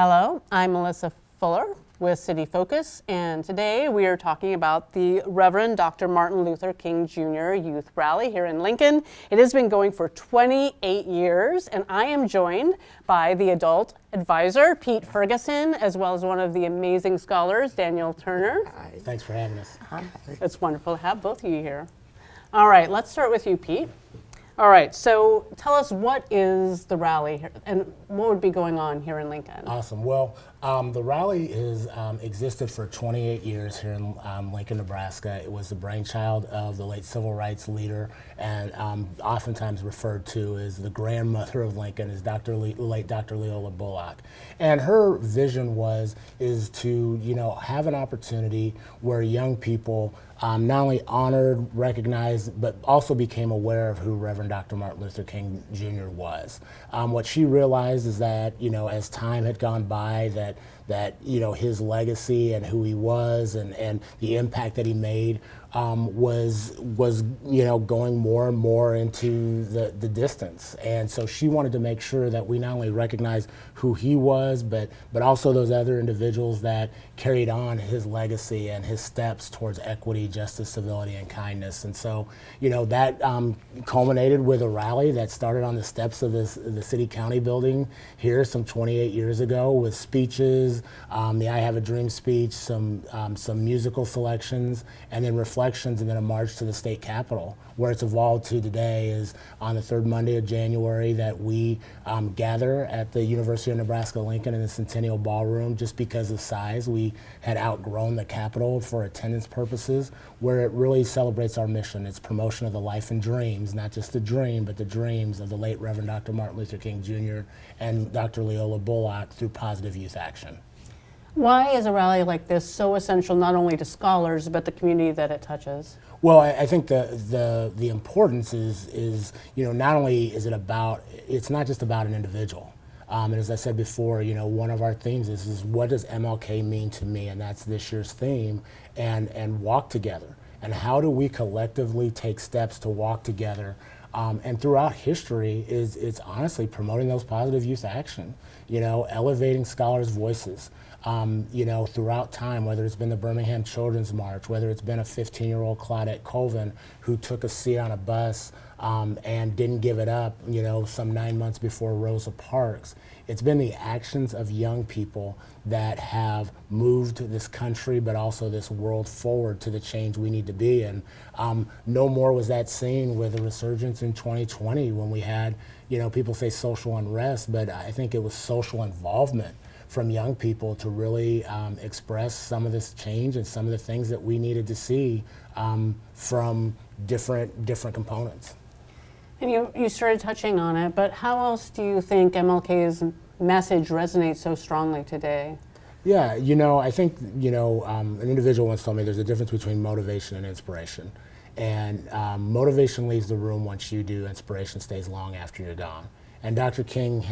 Hello, I'm Melissa Fuller with City Focus, and today we are talking about the Reverend Dr. Martin Luther King Jr. Youth Rally here in Lincoln. It has been going for 28 years, and I am joined by the adult advisor, Pete Ferguson, as well as one of the amazing scholars, Daniel Turner. Hi. Thanks for having us. Hi. It's wonderful to have both of you here. All right, let's start with you, Pete. All right, so tell us, what is the rally here, and what would be going on here in Lincoln? Awesome. Well, the rally has existed for 28 years here in Lincoln, Nebraska. It was the brainchild of the late civil rights leader, and oftentimes referred to as the grandmother of Lincoln, is late Dr. Leola Bullock. And her vision is to have an opportunity where young people not only honored, recognized, but also became aware of who Reverend Dr. Martin Luther King Jr. was. What she realized is that, as time had gone by, that his legacy and who he was and the impact that he made was going more and more into the distance. And so she wanted to make sure that we not only recognize who he was, but also those other individuals that carried on his legacy and his steps towards equity, justice, civility, and kindness. And so, that culminated with a rally that started on the steps of the city county building here some 28 years ago, with speeches, the I Have a Dream speech, some musical selections, and then reflections, and then a march to the state capitol. Where it's evolved to today is on the third Monday of January that we gather at the University of Nebraska-Lincoln in the Centennial Ballroom. Just because of size, we had outgrown the Capitol for attendance purposes, where it really celebrates our mission. It's promotion of the life and dreams, not just the dream, but the dreams of the late Reverend Dr. Martin Luther King Jr. and Dr. Leola Bullock through positive youth action. Why is a rally like this so essential, not only to scholars, but the community that it touches? Well, I think the importance is not only is it's not just about an individual. And as I said before, one of our themes is what does MLK mean to me? And that's this year's theme, and walk together. And how do we collectively take steps to walk together? And throughout history, it's honestly promoting those positive youth action, elevating scholars' voices. Throughout time, whether it's been the Birmingham Children's March, whether it's been a 15-year-old Claudette Colvin who took a seat on a bus and didn't give it up, some 9 months before Rosa Parks. It's been the actions of young people that have moved this country, but also this world forward to the change we need to be. And no more was that seen with the resurgence in 2020 when we had, people say social unrest, but I think it was social involvement from young people to really express some of this change and some of the things that we needed to see from different components. And you started touching on it, but how else do you think MLK's message resonates so strongly today? Yeah, I think, an individual once told me there's a difference between motivation and inspiration. And motivation leaves the room once you do, inspiration stays long after you're gone. And Dr. King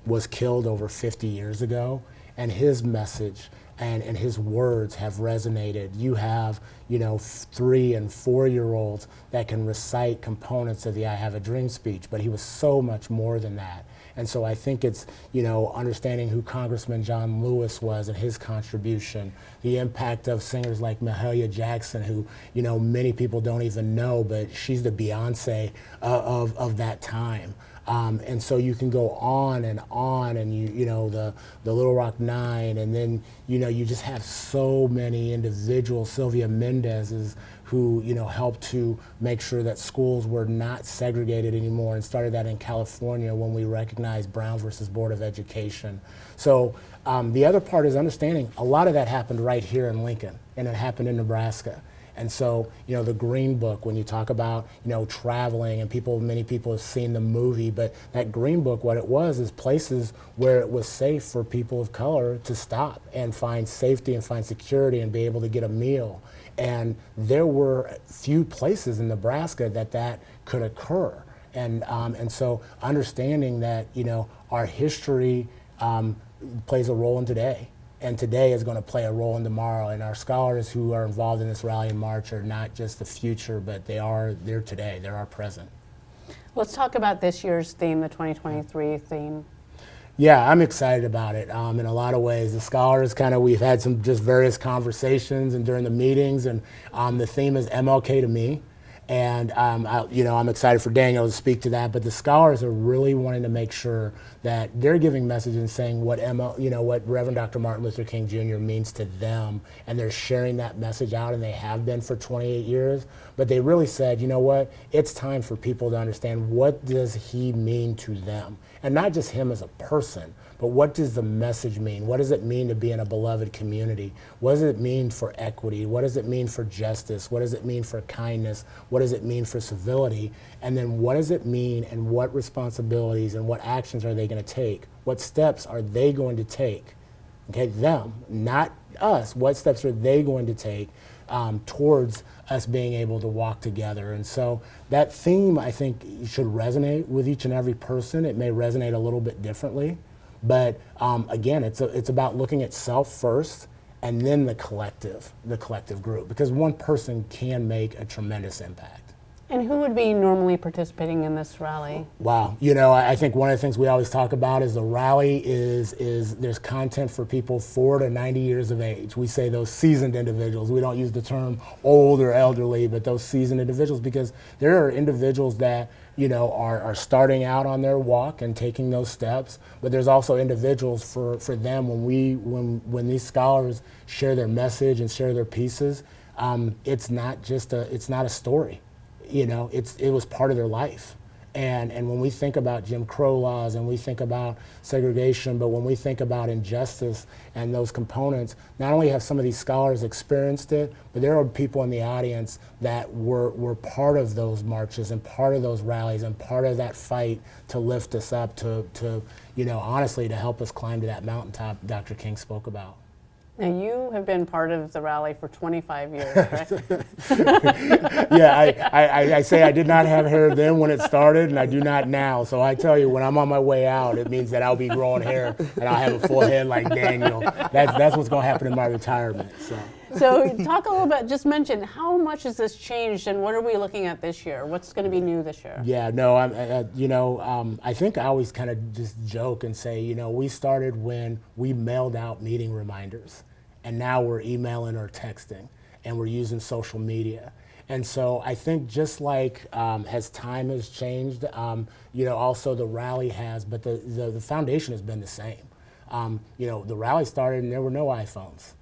was killed over 50 years ago, and his message and his words have resonated. You have, 3 and 4-year-olds that can recite components of the I Have a Dream speech, but he was so much more than that. And so I think it's, understanding who Congressman John Lewis was and his contribution, the impact of singers like Mahalia Jackson, who, many people don't even know, but she's the Beyonce of that time. And so you can go on, and the Little Rock Nine, and then, you just have so many individuals, Sylvia Mendez's, who, helped to make sure that schools were not segregated anymore, and started that in California when we recognized Brown versus Board of Education. So the other part is understanding a lot of that happened right here in Lincoln, and it happened in Nebraska. And so, the Green Book, when you talk about, traveling, and many people have seen the movie, but that Green Book, what it was is places where it was safe for people of color to stop and find safety and find security and be able to get a meal. And there were few places in Nebraska that could occur. And so understanding that, our history plays a role in today. And today is going to play a role in tomorrow. And our scholars who are involved in this rally and march are not just the future, but they're today, they're our present. Let's talk about this year's theme, the 2023 theme. Yeah, I'm excited about it in a lot of ways. The scholars we've had some just various conversations and during the meetings, and the theme is MLK to me. And I'm excited for Daniel to speak to that. But the scholars are really wanting to make sure that they're giving messages and saying what what Reverend Dr. Martin Luther King Jr. means to them, and they're sharing that message out, and they have been for 28 years. But they really said, you know what, it's time for people to understand what does he mean to them, and not just him as a person, but what does the message mean? What does it mean to be in a beloved community? What does it mean for equity? What does it mean for justice? What does it mean for kindness? What does it mean for civility? And then what does it mean, and what responsibilities and what actions are they going to take? What steps are they going to take? Okay, them, not us. What steps are they going to take towards us being able to walk together? And so that theme, I think, should resonate with each and every person. It may resonate a little bit differently. But again, it's about looking at self first, and then the collective group, because one person can make a tremendous impact. And who would be normally participating in this rally? Wow, I think one of the things we always talk about is the rally is there's content for people 4 to 90 years of age. We say those seasoned individuals. We don't use the term old or elderly, but those seasoned individuals, because there are individuals that are starting out on their walk and taking those steps. But there's also individuals for them when these scholars share their message and share their pieces. It's not a story. It was part of their life. And when we think about Jim Crow laws and we think about segregation, but when we think about injustice and those components, not only have some of these scholars experienced it, but there are people in the audience that were part of those marches and part of those rallies and part of that fight to lift us up, to honestly, to help us climb to that mountaintop Dr. King spoke about. Now, you have been part of the rally for 25 years, correct? Yeah, I say I did not have hair then when it started, and I do not now. So I tell you, when I'm on my way out, it means that I'll be growing hair and I'll have a full head like Daniel. That's what's going to happen in my retirement. So talk a little bit, just mention, how much has this changed, and what are we looking at this year? What's going to be new this year? Yeah, no, I think I always kind of just joke and say, we started when we mailed out meeting reminders, and now we're emailing or texting, and we're using social media. And so I think just like as time has changed, also the rally has, but the foundation has been the same. The rally started and there were no iPhones.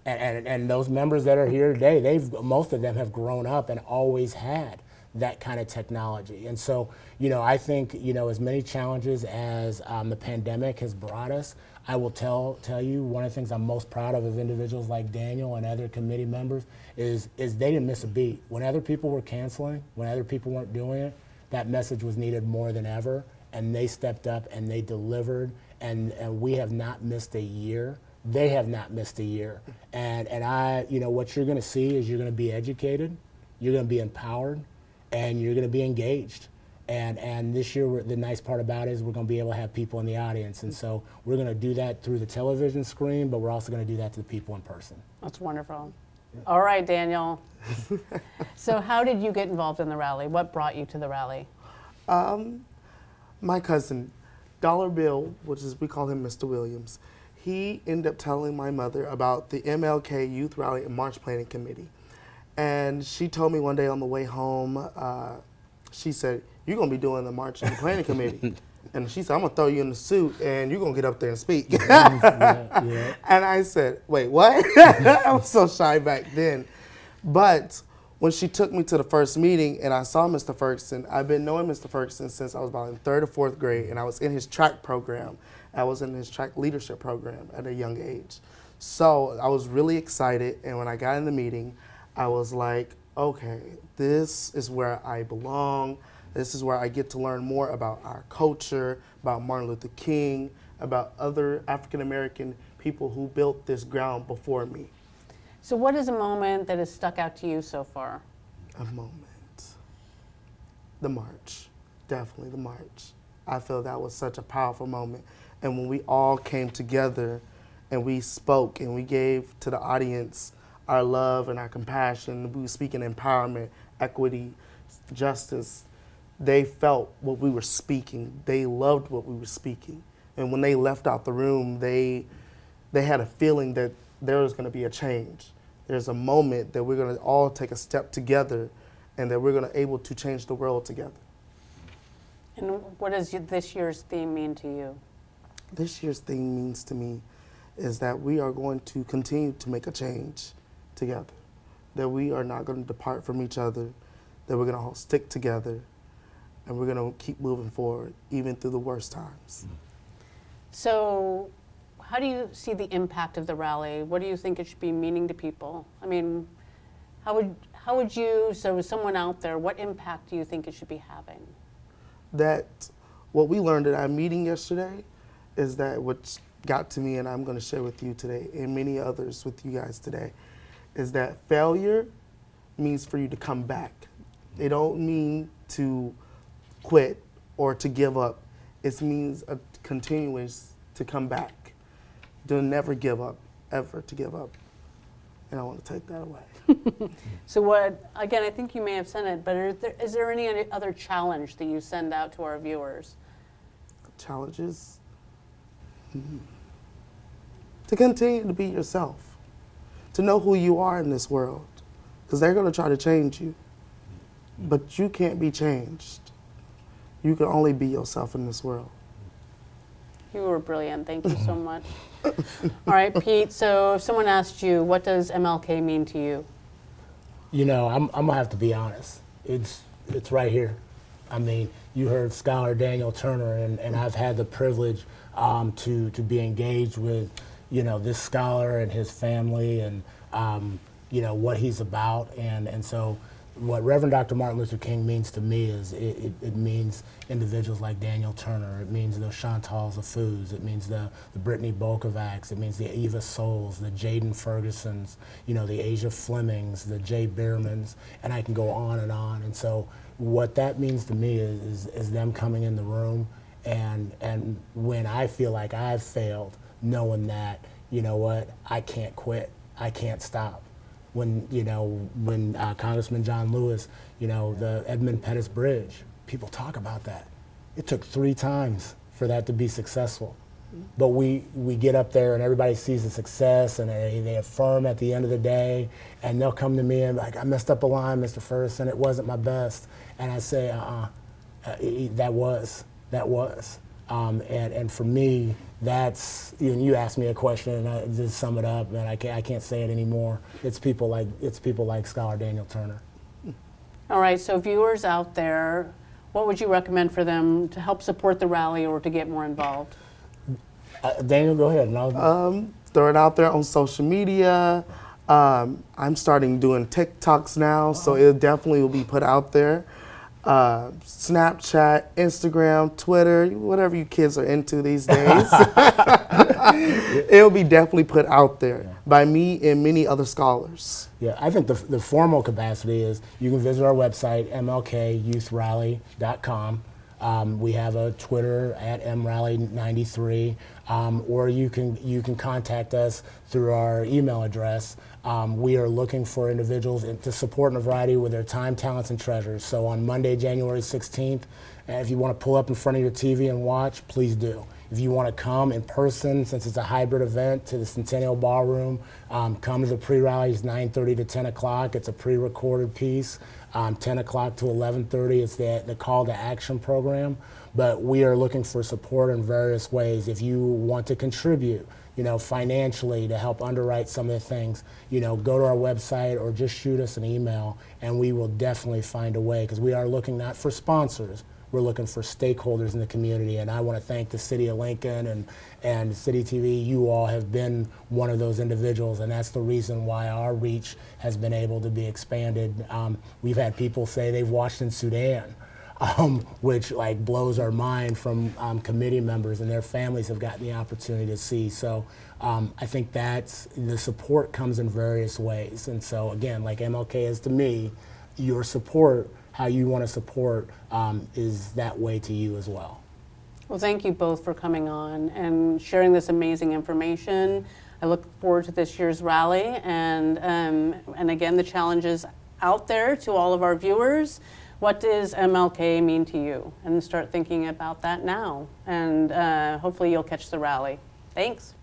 And those members that are here today, most of them have grown up and always had that kind of technology. And so, I think, as many challenges as the pandemic has brought us, I will tell you, one of the things I'm most proud of individuals like Daniel and other committee members is they didn't miss a beat. When other people were canceling, when other people weren't doing it, that message was needed more than ever, and they stepped up and they delivered, and we have not missed a year. They have not missed a year. And what you're going to see is you're going to be educated, you're going to be empowered, and you're going to be engaged. And this year, the nice part about it is we're going to be able to have people in the audience. And so we're going to do that through the television screen, but we're also going to do that to the people in person. That's wonderful. Yeah. All right, Daniel. So how did you get involved in the rally? What brought you to the rally? My cousin, Dollar Bill, we call him Mr. Williams, he ended up telling my mother about the MLK Youth Rally and March Planning Committee. And she told me one day on the way home, she said, "You're going to be doing the March and Planning Committee." And she said, "I'm going to throw you in the suit and you're going to get up there and speak." Yeah. And I said, "Wait, what?" I was so shy back then. But when she took me to the first meeting and I saw Mr. Ferguson, I've been knowing Mr. Ferguson since I was about in 3rd or 4th grade, and I was in his track program. I was in his track leadership program at a young age. So I was really excited, and when I got in the meeting, I was like, okay, this is where I belong. This is where I get to learn more about our culture, about Martin Luther King, about other African-American people who built this ground before me. So what is a moment that has stuck out to you so far? A moment. The march. Definitely the march. I feel that was such a powerful moment. And when we all came together and we spoke and we gave to the audience our love and our compassion, we were speaking empowerment, equity, justice, they felt what we were speaking. They loved what we were speaking. And when they left out the room, they had a feeling that there was going to be a change. There's a moment that we're going to all take a step together and that we're going to able to change the world together. And what does this year's theme mean to you? This year's theme means to me is that we are going to continue to make a change together, that we are not going to depart from each other, that we're going to all stick together, and we're going to keep moving forward, even through the worst times. So how do you see the impact of the rally? What do you think it should be meaning to people? I mean, how would you, so someone out there, what impact do you think it should be having? That what we learned at our meeting yesterday is that what got to me, and I'm going to share with you today, and many others with you guys today, is that failure means for you to come back. It don't mean to quit or to give up. It means a continuous to come back. To never give up, ever to give up. And I want to take that away. So what, again, I think you may have sent it, but is there any other challenge that you send out to our viewers? Challenges? To continue to be yourself. To know who you are in this world. Because they're going to try to change you. But you can't be changed. You can only be yourself in this world. You were brilliant. Thank you so much. All right, Pete, so if someone asked you, what does MLK mean to you? You know, I'm gonna have to be honest. It's right here. I mean, you heard Scholar Daniel Turner, and I've had the privilege to be engaged with, you know, this scholar and his family, and you know what he's about, and so what Reverend Dr. Martin Luther King means to me is it means individuals like Daniel Turner. It means the Chantals of Foods. It means the Brittany Bolkovacs. It means the Eva Souls, the Jaden Fergusons, you know, the Asia Flemings, the Jay Biermans, and I can go on and on. And so what that means to me is them coming in the room, and when I feel like I've failed, knowing that, you know what, I can't quit, I can't stop. When Congressman John Lewis, you know, the Edmund Pettus Bridge, people talk about that. It took 3 times for that to be successful. But we get up there and everybody sees the success, and they affirm at the end of the day, and they'll come to me and be like, I messed up a line, Mr. Ferguson, it wasn't my best. And I say, that was. And for me, that's, you asked me a question and I just sum it up, and I can't say it anymore. It's people like Scholar Daniel Turner. All right, so viewers out there, what would you recommend for them to help support the rally or to get more involved? Daniel, go ahead. Throw it out there on social media. I'm starting doing TikToks now, so it definitely will be put out there. Snapchat, Instagram, Twitter, whatever you kids are into these days. It'll be definitely put out there by me and many other scholars. Yeah, I think the formal capacity is you can visit our website, mlkyouthRally.com. We have a Twitter at mrally93, or you can contact us through our email address. We are looking for individuals to support in a variety with their time, talents, and treasures. So on Monday, January 16th, if you want to pull up in front of your TV and watch, please do. If you want to come in person, since it's a hybrid event, to the Centennial Ballroom, come to the pre-rally. It's 9:30 to 10 o'clock. It's a pre-recorded piece. 10 o'clock to 11:30, it's the call to action program. But we are looking for support in various ways. If you want to contribute, financially to help underwrite some of the things, go to our website or just shoot us an email, and we will definitely find a way, because we are looking not for sponsors, we're looking for stakeholders in the community. And I want to thank the City of Lincoln and City TV. You all have been one of those individuals, and that's the reason why our reach has been able to be expanded. We've had people say they've watched in Sudan, which blows our mind, from committee members, and their families have gotten the opportunity to see. So I think that's, the support comes in various ways. And so again, like MLK is to me, your support, how you want to support, is that way to you as well. Well, thank you both for coming on and sharing this amazing information. I look forward to this year's rally, and again, the challenges out there to all of our viewers. what does MLK mean to you? And start thinking about that now. And hopefully you'll catch the rally. Thanks.